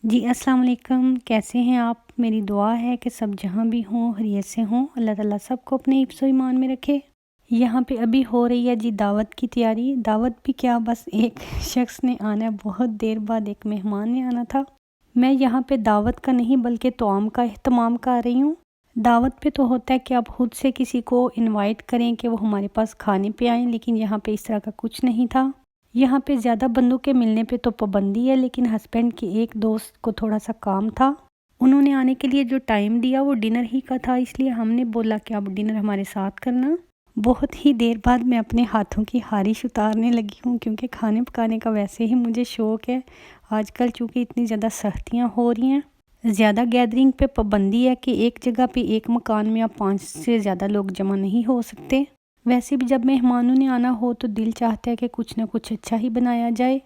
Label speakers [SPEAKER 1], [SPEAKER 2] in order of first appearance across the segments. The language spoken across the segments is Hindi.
[SPEAKER 1] जी अस्सलाम वालेकुम। कैसे हैं आप? मेरी दुआ है कि सब जहाँ भी हों खैरियत से हों। अल्लाह ताला सबको अपने हिफ्ज़ ईमान में रखे। यहाँ पे अभी हो रही है जी दावत की तैयारी। दावत भी क्या, बस एक शख्स ने आना है, बहुत देर बाद एक मेहमान ने आना था। मैं यहाँ पे दावत का नहीं बल्कि तौआम का अहतमाम कर रही हूँ। दावत पे तो होता है कि आप खुद से किसी को इनवाइट करें कि वो हमारे पास खाने पे आएँ, लेकिन यहाँ पे इस तरह का कुछ नहीं था। यहाँ पे ज़्यादा बंदों के मिलने पे तो पाबंदी है, लेकिन हस्बैंड के एक दोस्त को थोड़ा सा काम था। उन्होंने आने के लिए जो टाइम दिया वो डिनर ही का था, इसलिए हमने बोला कि आप डिनर हमारे साथ करना। बहुत ही देर बाद मैं अपने हाथों की खारिश उतारने लगी हूँ, क्योंकि खाने पकाने का वैसे ही मुझे शौक़ है। आजकल चूँकि इतनी ज़्यादा सख्तियाँ हो रही हैं, ज़्यादा गैदरिंग पे पाबंदी है कि एक जगह पे एक मकान में आप 5 से ज़्यादा लोग जमा नहीं हो सकते। वैसे भी जब मेहमानों ने आना हो तो दिल चाहता है कि कुछ ना कुछ अच्छा ही बनाया जाए।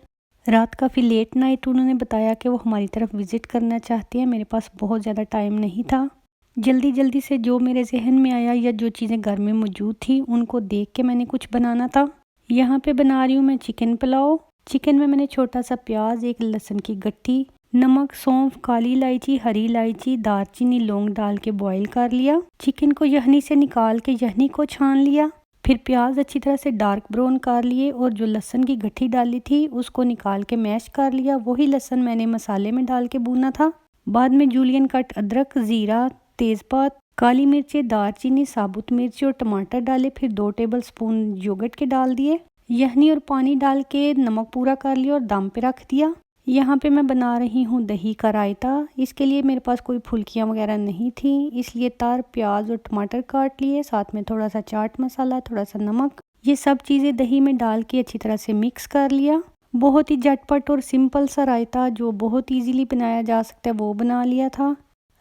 [SPEAKER 1] रात काफ़ी लेट नाइट उन्होंने बताया कि वो हमारी तरफ विज़िट करना चाहते हैं। मेरे पास बहुत ज़्यादा टाइम नहीं था। जल्दी जल्दी से जो मेरे जहन में आया या जो चीज़ें घर में मौजूद थी उनको देख के मैंने कुछ बनाना था। यहाँ पे बना रही हूँ मैं चिकन पुलाव। चिकन में मैंने छोटा सा प्याज, एक लहसुन की गट्ठी, नमक, सौंफ, काली इलायची, हरी इलायची, दालचीनी, लौंग डाल के बॉईल कर लिया। चिकन को यखनी से निकाल के यखनी को छान लिया। फिर प्याज अच्छी तरह से डार्क ब्राउन कर लिए और जो लहसुन की गट्ठी डाली थी उसको निकाल के मैश कर लिया। वही लहसुन मैंने मसाले में डाल के भूना था। बाद में जूलियन कट अदरक, ज़ीरा, तेज़पात, काली मिर्चें, दालचीनी, साबुत मिर्ची और टमाटर डाले। फिर 2 टेबल स्पून योगर्ट के डाल दिए। यखनी और पानी डाल के नमक पूरा कर लिया और दम पे रख दिया। यहाँ पे मैं बना रही हूँ दही का रायता। इसके लिए मेरे पास कोई फुल्कियाँ वगैरह नहीं थी, इसलिए तार प्याज और टमाटर काट लिए, साथ में थोड़ा सा चाट मसाला, थोड़ा सा नमक, ये सब चीज़ें दही में डाल के अच्छी तरह से मिक्स कर लिया। बहुत ही झटपट और सिंपल सा रायता जो बहुत ईजीली बनाया जा सकता है वो बना लिया था।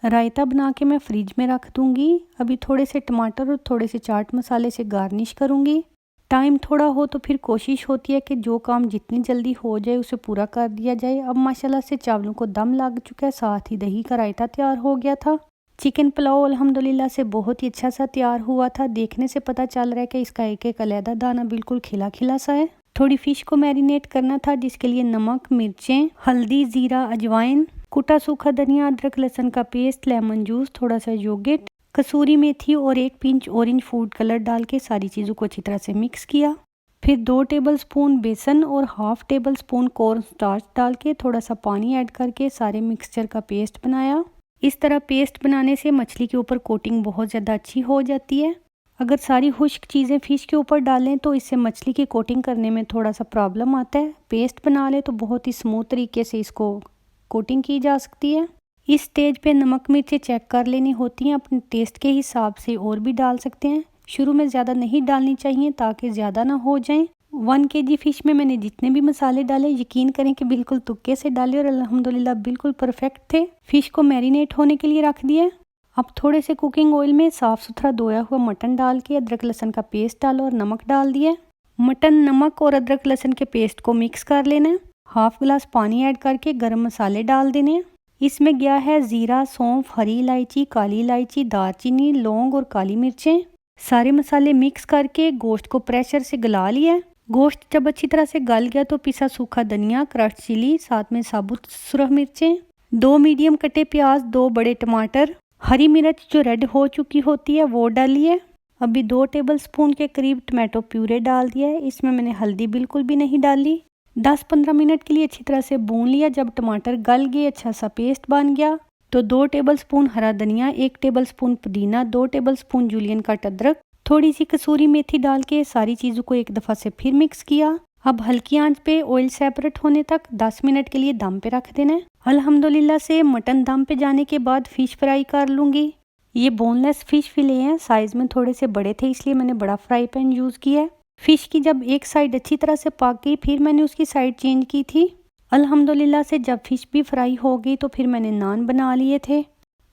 [SPEAKER 1] रायता बना के मैं फ्रिज में रख दूँगी। अभी थोड़े से टमाटर और थोड़े से चाट मसाले से गार्निश करूँगी। टाइम थोड़ा हो तो फिर कोशिश होती है कि जो काम जितनी जल्दी हो जाए उसे पूरा कर दिया जाए। अब माशाल्लाह से चावलों को दम लग चुका है, साथ ही दही का रायता तैयार हो गया था। चिकन पुलाव अल्हम्दुलिल्लाह से बहुत ही अच्छा सा तैयार हुआ था। देखने से पता चल रहा है कि इसका एक एक अलहदा दाना बिल्कुल खिला खिला सा है। थोड़ी फ़िश को मैरिनेट करना था, जिसके लिए नमक, मिर्चें, हल्दी, ज़ीरा, अजवाइन, कुटा सूखा धनिया, अदरक लहसुन का पेस्ट, लेमन जूस, थोड़ा सा योगर्ट, कसूरी मेथी और 1 पिंच ऑरेंज फूड कलर डाल के सारी चीज़ों को अच्छी तरह से मिक्स किया। फिर 2 टेबलस्पून बेसन और half table spoon corn starch डाल के थोड़ा सा पानी ऐड करके सारे मिक्सचर का पेस्ट बनाया। इस तरह पेस्ट बनाने से मछली के ऊपर कोटिंग बहुत ज़्यादा अच्छी हो जाती है। अगर सारी खुश्क चीज़ें फ़िश के ऊपर डालें तो इससे मछली की कोटिंग करने में थोड़ा सा प्रॉब्लम आता है। पेस्ट बना ले तो बहुत ही स्मूथ तरीके से इसको कोटिंग की जा सकती है। इस स्टेज पे नमक मिर्चें चेक कर लेनी होती हैं, अपने टेस्ट के हिसाब से और भी डाल सकते हैं। शुरू में ज़्यादा नहीं डालनी चाहिए ताकि ज़्यादा ना हो जाएं। 1 केजी फ़िश में मैंने जितने भी मसाले डाले यकीन करें कि बिल्कुल तुक्के से डाले और अल्हम्दुलिल्लाह बिल्कुल परफेक्ट थे। फ़िश को मैरिनेट होने के लिए रख दिए। अब थोड़े से कुकिंग ऑयल में साफ़ सुथरा धोया हुआ मटन डाल के अदरक लहसुन का पेस्ट डालो और नमक डाल दिए। मटन, नमक और अदरक लहसुन के पेस्ट को मिक्स कर लेना है। हाफ गिलास पानी ऐड करके गरम मसाले डाल देने हैं। इसमें गया है ज़ीरा, सौंफ, हरी इलायची, काली इलायची, दालचीनी, लौंग और काली मिर्चें। सारे मसाले मिक्स करके गोश्त को प्रेशर से गला लिया। गोश्त जब अच्छी तरह से गल गया तो पिसा सूखा धनिया, क्रश्ड चिली, साथ में साबुत सुरख मिर्चें, 2 मीडियम कटे प्याज, 2 बड़े टमाटर, हरी मिर्च जो रेड हो चुकी होती है वो डालिए। अभी 2 टेबलस्पून के करीब टमाटो प्यूरे डाल दिया है। इसमें मैंने हल्दी बिल्कुल भी नहीं डाली। 10-15 मिनट के लिए अच्छी तरह से भून लिया। जब टमाटर गल गए, अच्छा सा पेस्ट बन गया, तो 2 टेबलस्पून हरा धनिया, 1 टेबलस्पून पुदीना, 2 टेबलस्पून जूलियन कट अदरक, थोड़ी सी कसूरी मेथी डाल के सारी चीज़ों को एक दफ़ा से फिर मिक्स किया। अब हल्की आंच पे ऑयल सेपरेट होने तक 10 मिनट के लिए दम पे रख देना है। अल्हम्दुलिल्लाह से मटन दम पे जाने के बाद फ़िश फ्राई कर लूँगी। ये बोनलेस फ़िश फिले हैं, साइज़ में थोड़े से बड़े थे इसलिए मैंने बड़ा फ्राई पैन यूज़ किया है। फ़िश की जब एक साइड अच्छी तरह से पक गई फिर मैंने उसकी साइड चेंज की थी। अल्हम्दुलिल्लाह से जब फ़िश भी फ्राई हो गई तो फिर मैंने नान बना लिए थे।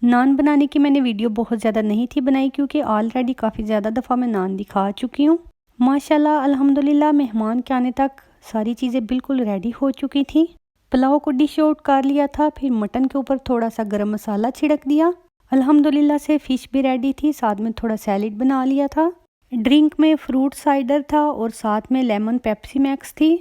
[SPEAKER 1] नान बनाने की मैंने वीडियो बहुत ज़्यादा नहीं थी बनाई, क्योंकि ऑलरेडी काफ़ी ज़्यादा दफ़ा मैं नान दिखा चुकी हूँ। माशाल्लाह अल्हम्दुलिल्लाह मेहमान के आने तक सारी चीज़ें बिल्कुल रेडी हो चुकी थी। पुलाव को डिश आउट कर लिया था। फिर मटन के ऊपर थोड़ा सा गरम मसाला छिड़क दिया। अल्हम्दुलिल्लाह से फ़िश भी रेडी थी, साथ में थोड़ा सैलेड बना लिया था। ड्रिंक में फ्रूट साइडर था और साथ में लेमन पेप्सी मैक्स थी।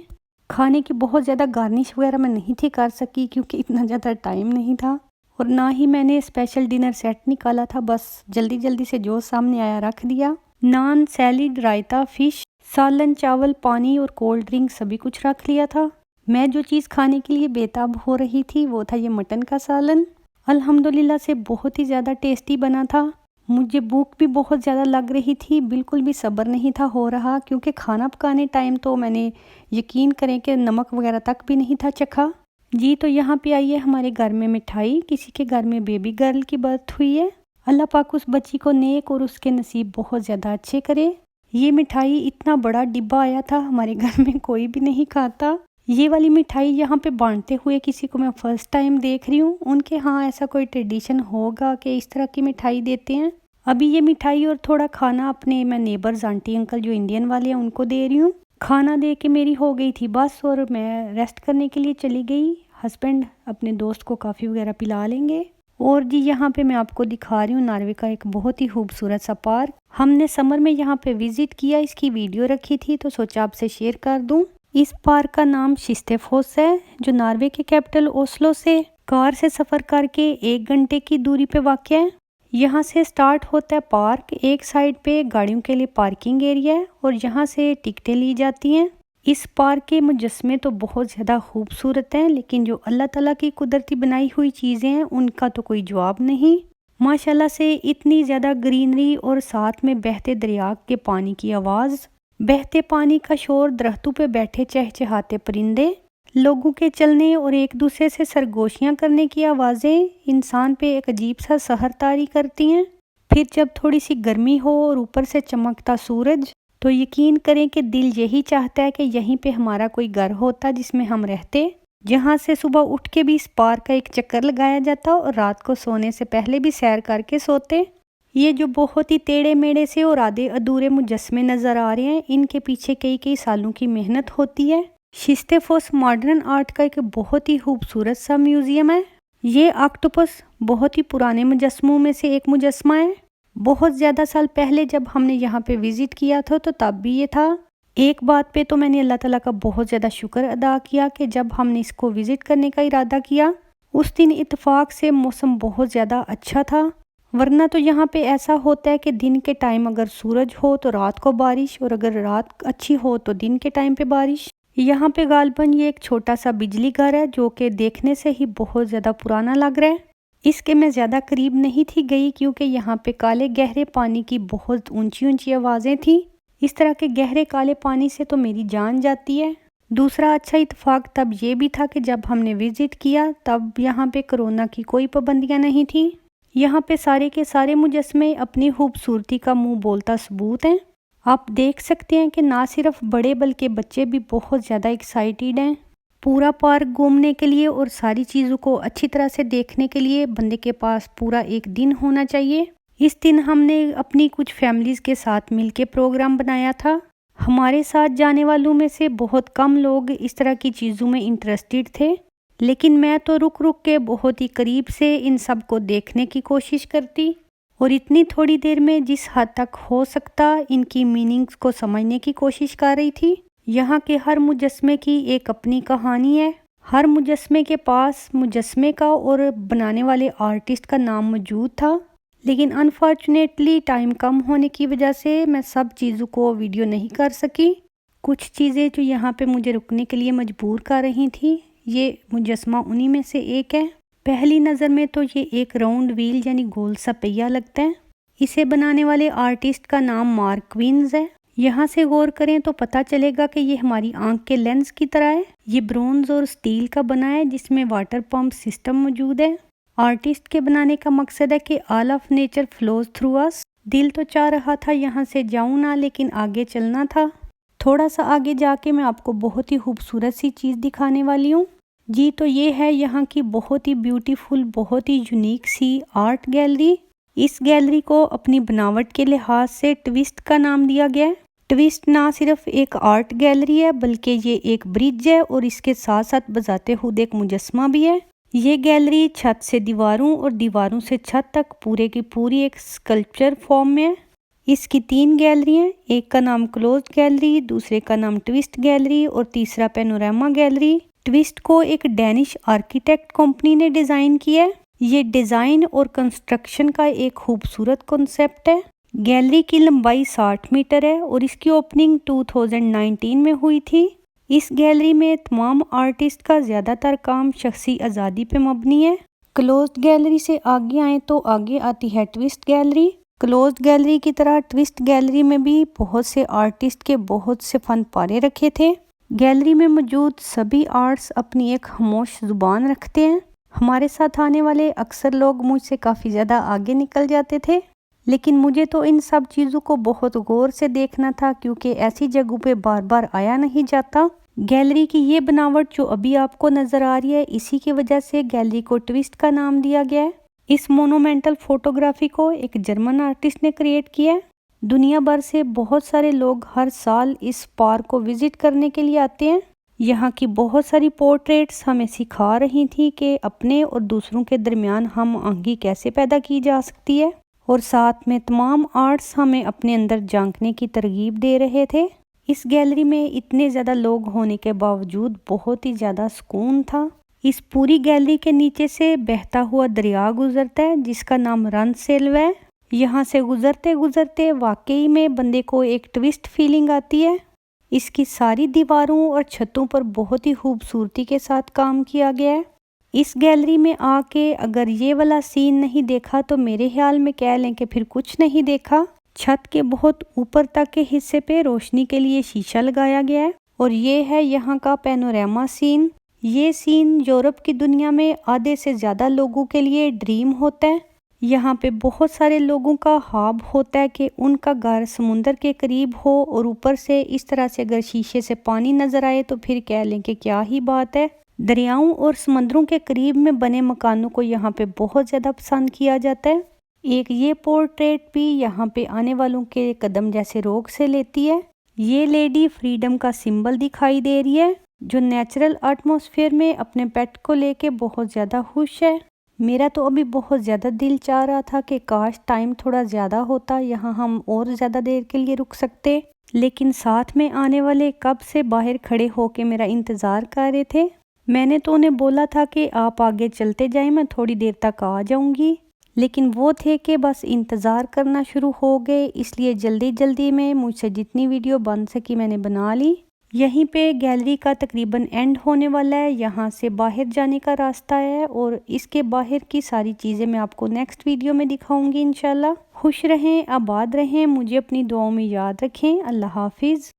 [SPEAKER 1] खाने की बहुत ज़्यादा गार्निश वगैरह मैं नहीं थी कर सकी क्योंकि इतना ज़्यादा टाइम नहीं था, और ना ही मैंने स्पेशल डिनर सेट निकाला था। बस जल्दी जल्दी से जो सामने आया रख दिया। नान, सैलिड, रायता, फिश, सालन, चावल, पानी और कोल्ड ड्रिंक सभी कुछ रख लिया था। मैं जो चीज़ खाने के लिए बेताब हो रही थी वो था ये मटन का सालन। अल्हम्दुलिल्लाह से बहुत ही ज़्यादा टेस्टी बना था। मुझे भूख भी बहुत ज़्यादा लग रही थी, बिल्कुल भी सब्र नहीं था हो रहा, क्योंकि खाना पकाने टाइम तो मैंने यकीन करें कि नमक वगैरह तक भी नहीं था चखा। जी तो यहाँ पे आई है हमारे घर में मिठाई। किसी के घर में बेबी गर्ल की बर्थ हुई है। अल्लाह पाक उस बच्ची को नेक और उसके नसीब बहुत ज़्यादा अच्छे करे। ये मिठाई इतना बड़ा डिब्बा आया था, हमारे घर में कोई भी नहीं खाता। ये वाली मिठाई यहाँ पे बांटते हुए किसी को मैं फ़र्स्ट टाइम देख रही हूँ। उनके यहाँ ऐसा कोई ट्रेडिशन होगा कि इस तरह की मिठाई देते हैं। अभी ये मिठाई और थोड़ा खाना अपने मैं नेबर्स आंटी अंकल जो इंडियन वाले हैं उनको दे रही हूँ। खाना दे के मेरी हो गई थी बस, और मैं रेस्ट करने के लिए चली गई। हस्बैंड अपने दोस्त को कॉफ़ी वगैरह पिला लेंगे। और जी यहाँ पे मैं आपको दिखा रही हूँ नॉर्वे का एक बहुत ही खूबसूरत सा पार्क। हमने समर में यहाँ पे विजिट किया, इसकी वीडियो रखी थी तो सोचा आपसे शेयर कर दूँ। इस पार्क का नाम शिस्टेफोस है, जो नॉर्वे के कैपिटल ओस्लो से कार से सफ़र करके 1 घंटे की दूरी पे वाक़ है। यहाँ से स्टार्ट होता है पार्क। एक साइड पे गाड़ियों के लिए पार्किंग एरिया है और यहाँ से टिकटें ली जाती हैं। इस पार्क के मुजस्मे तो बहुत ज़्यादा खूबसूरत हैं, लेकिन जो अल्लाह ताला की कुदरती बनाई हुई चीज़ें हैं उनका तो कोई जवाब नहीं। माशाल्लाह से इतनी ज़्यादा ग्रीनरी और साथ में बहते दरिया के पानी की आवाज़, बहते पानी का शोर, दरख्तों पे बैठे चहचहाते परिंदे, लोगों के चलने और एक दूसरे से सरगोशियाँ करने की आवाज़ें इंसान पे एक अजीब सा सहर तारी करती हैं। फिर जब थोड़ी सी गर्मी हो और ऊपर से चमकता सूरज, तो यकीन करें कि दिल यही चाहता है कि यहीं पे हमारा कोई घर होता जिसमें हम रहते, जहाँ से सुबह उठ के भी इस पार्क का एक चक्कर लगाया जाता और रात को सोने से पहले भी सैर करके सोते। ये जो बहुत ही टेढ़े मेढ़े से और आधे अधूरे मुजस्मे नज़र आ रहे हैं, इनके पीछे कई कई सालों की मेहनत होती है। शिस्टेफोस मॉडर्न आर्ट का एक बहुत ही खूबसूरत सा म्यूज़ियम है। ये ऑक्टोपस बहुत ही पुराने मुजस्मों में से एक मुजस्मा है। बहुत ज़्यादा साल पहले जब हमने यहाँ पे विज़िट किया था तो तब भी ये था। एक बात पे तो मैंने अल्लाह ताला का बहुत ज़्यादा शुक्र अदा किया कि जब हमने इसको विज़िट करने का इरादा किया उस दिन इत्तेफाक से मौसम बहुत ज़्यादा अच्छा था, वरना तो यहाँ पे ऐसा होता है कि दिन के टाइम अगर सूरज हो तो रात को बारिश, और अगर रात अच्छी हो तो दिन के टाइम पे बारिश। यहाँ पे गालबन ये एक छोटा सा बिजली घर है जो कि देखने से ही बहुत ज़्यादा पुराना लग रहा है। इसके मैं ज़्यादा करीब नहीं थी गई क्योंकि यहाँ पे काले गहरे पानी की बहुत ऊंची ऊंची आवाज़ें थी। इस तरह के गहरे काले पानी से तो मेरी जान जाती है। दूसरा अच्छा इत्तेफाक तब ये भी था कि जब हमने विज़िट किया तब यहाँ पे कोरोना की कोई पाबंदियाँ नहीं थी। यहाँ पे सारे के सारे मुजस्मे अपनी खूबसूरती का मुंह बोलता सबूत हैं। आप देख सकते हैं कि ना सिर्फ बड़े बल्कि बच्चे भी बहुत ज़्यादा एक्साइटेड हैं पूरा पार्क घूमने के लिए, और सारी चीज़ों को अच्छी तरह से देखने के लिए बंदे के पास पूरा एक दिन होना चाहिए। इस दिन हमने अपनी कुछ फैमिलीज़ के साथ मिलके प्रोग्राम बनाया था। हमारे साथ जाने वालों में से बहुत कम लोग इस तरह की चीज़ों में इंटरेस्टेड थे, लेकिन मैं तो रुक रुक के बहुत ही करीब से इन सब को देखने की कोशिश करती और इतनी थोड़ी देर में जिस हद तक हो सकता इनकी मीनिंग्स को समझने की कोशिश कर रही थी। यहाँ के हर मुजस्मे की एक अपनी कहानी है। हर मुजस्मे के पास मुजस्मे का और बनाने वाले आर्टिस्ट का नाम मौजूद था, लेकिन अनफॉर्चुनेटली टाइम कम होने की वजह से मैं सब चीज़ों को वीडियो नहीं कर सकी। कुछ चीज़ें जो यहाँ पे मुझे रुकने के लिए मजबूर कर रही थी, ये मुजस्मा उन्हीं में से एक है। पहली नज़र में तो ये एक राउंड व्हील यानी गोल सा पहिया लगता है। इसे बनाने वाले आर्टिस्ट का नाम मार्क क्वींस है। यहाँ से गौर करें तो पता चलेगा कि ये हमारी आंख के लेंस की तरह है। ये ब्रोंज और स्टील का बना है जिसमें वाटर पंप सिस्टम मौजूद है। आर्टिस्ट के बनाने का मकसद है कि all of nature flows through us. दिल तो चाह रहा था यहाँ से जाऊँ ना, लेकिन आगे चलना था। थोड़ा सा आगे जाके मैं आपको बहुत ही खूबसूरत सी चीज़ दिखाने वाली हूँ। जी तो ये है यहाँ की बहुत ही ब्यूटीफुल, बहुत ही यूनिक सी आर्ट गैलरी। इस गैलरी को अपनी बनावट के लिहाज से ट्विस्ट का नाम दिया गया है। ट्विस्ट ना सिर्फ एक आर्ट गैलरी है बल्कि ये एक ब्रिज है और इसके साथ साथ बजाते हुए एक मुजस्मा भी है। ये गैलरी छत से दीवारों और दीवारों से छत तक पूरे की पूरी एक स्कल्पचर फॉर्म में है। इसकी 3 गैलरी हैं, एक का नाम क्लोज्ड गैलरी, दूसरे का नाम ट्विस्ट गैलरी और तीसरा पैनोरामा गैलरी। ट्विस्ट को एक डेनिश आर्किटेक्ट कंपनी ने डिज़ाइन किया है। ये डिज़ाइन और कंस्ट्रक्शन का एक खूबसूरत कॉन्सेप्ट है। गैलरी की लंबाई 60 मीटर है और इसकी ओपनिंग 2019 में हुई थी। इस गैलरी में तमाम आर्टिस्ट का ज़्यादातर काम शख्सी आज़ादी पे मबनी है। क्लोज्ड गैलरी से आगे आए तो आगे आती है ट्विस्ट गैलरी। क्लोज्ड गैलरी की तरह ट्विस्ट गैलरी में भी बहुत से आर्टिस्ट के बहुत से फन पारे रखे थे। गैलरी में मौजूद सभी आर्ट्स अपनी एक खामोश जुबान रखते हैं। हमारे साथ आने वाले अक्सर लोग मुझसे काफ़ी ज़्यादा आगे निकल जाते थे, लेकिन मुझे तो इन सब चीज़ों को बहुत गौर से देखना था क्योंकि ऐसी जगहों पे बार बार आया नहीं जाता। गैलरी की ये बनावट जो अभी आपको नज़र आ रही है, इसी की वजह से गैलरी को ट्विस्ट का नाम दिया गया है। इस मोनूमेंटल फोटोग्राफी को एक जर्मन आर्टिस्ट ने क्रिएट किया है। दुनिया भर से बहुत सारे लोग हर साल इस पार्क को विजिट करने के लिए आते हैं। यहाँ की बहुत सारी पोर्ट्रेट्स हमें सिखा रही थी कि अपने और दूसरों के दरमियान हम आहंगी कैसे पैदा की जा सकती है, और साथ में तमाम आर्ट्स हमें अपने अंदर झांकने की तरगीब दे रहे थे। इस गैलरी में इतने ज़्यादा लोग होने के बावजूद बहुत ही ज़्यादा सुकून था। इस पूरी गैलरी के नीचे से बहता हुआ दरिया गुजरता है जिसका नाम रनसेल्व है। यहाँ से गुजरते गुजरते वाकई में बंदे को एक ट्विस्ट फीलिंग आती है। इसकी सारी दीवारों और छतों पर बहुत ही खूबसूरती के साथ काम किया गया है। इस गैलरी में आके अगर ये वाला सीन नहीं देखा तो मेरे ख्याल में कह लें कि फिर कुछ नहीं देखा। छत के बहुत ऊपर तक के हिस्से पे रोशनी के लिए शीशा लगाया गया है और ये है यहाँ का पैनोरामा सीन। ये सीन यूरोप की दुनिया में आधे से ज़्यादा लोगों के लिए ड्रीम होता है। यहाँ पे बहुत सारे लोगों का ख्वाब होता है कि उनका घर समुंदर के करीब हो और ऊपर से इस तरह से अगर शीशे से पानी नज़र आए तो फिर कह लें कि क्या ही बात है। दरियाओं और समंदरों के करीब में बने मकानों को यहाँ पे बहुत ज़्यादा पसंद किया जाता है। एक ये पोर्ट्रेट भी यहाँ पे आने वालों के कदम जैसे रोक से लेती है। ये लेडी फ्रीडम का सिंबल दिखाई दे रही है जो नेचुरल एटमॉस्फेयर में अपने पेट को लेके बहुत ज़्यादा खुश है। मेरा तो अभी बहुत ज़्यादा दिल चाह रहा था कि काश टाइम थोड़ा ज़्यादा होता, यहाँ हम और ज़्यादा देर के लिए रुक सकते, लेकिन साथ में आने वाले कब से बाहर खड़े होके मेरा इंतज़ार कर रहे थे। मैंने तो उन्हें बोला था कि आप आगे चलते जाएं, मैं थोड़ी देर तक आ जाऊंगी, लेकिन वो थे कि बस इंतज़ार करना शुरू हो गए। इसलिए जल्दी जल्दी में मुझसे जितनी वीडियो बन सकी मैंने बना ली। यहीं पे गैलरी का तकरीबन एंड होने वाला है। यहाँ से बाहर जाने का रास्ता है और इसके बाहर की सारी चीज़ें मैं आपको नेक्स्ट वीडियो में दिखाऊंगी इंशाल्लाह। खुश रहें, आबाद रहें, मुझे अपनी दुआओं में याद रखें। अल्लाह हाफिज़।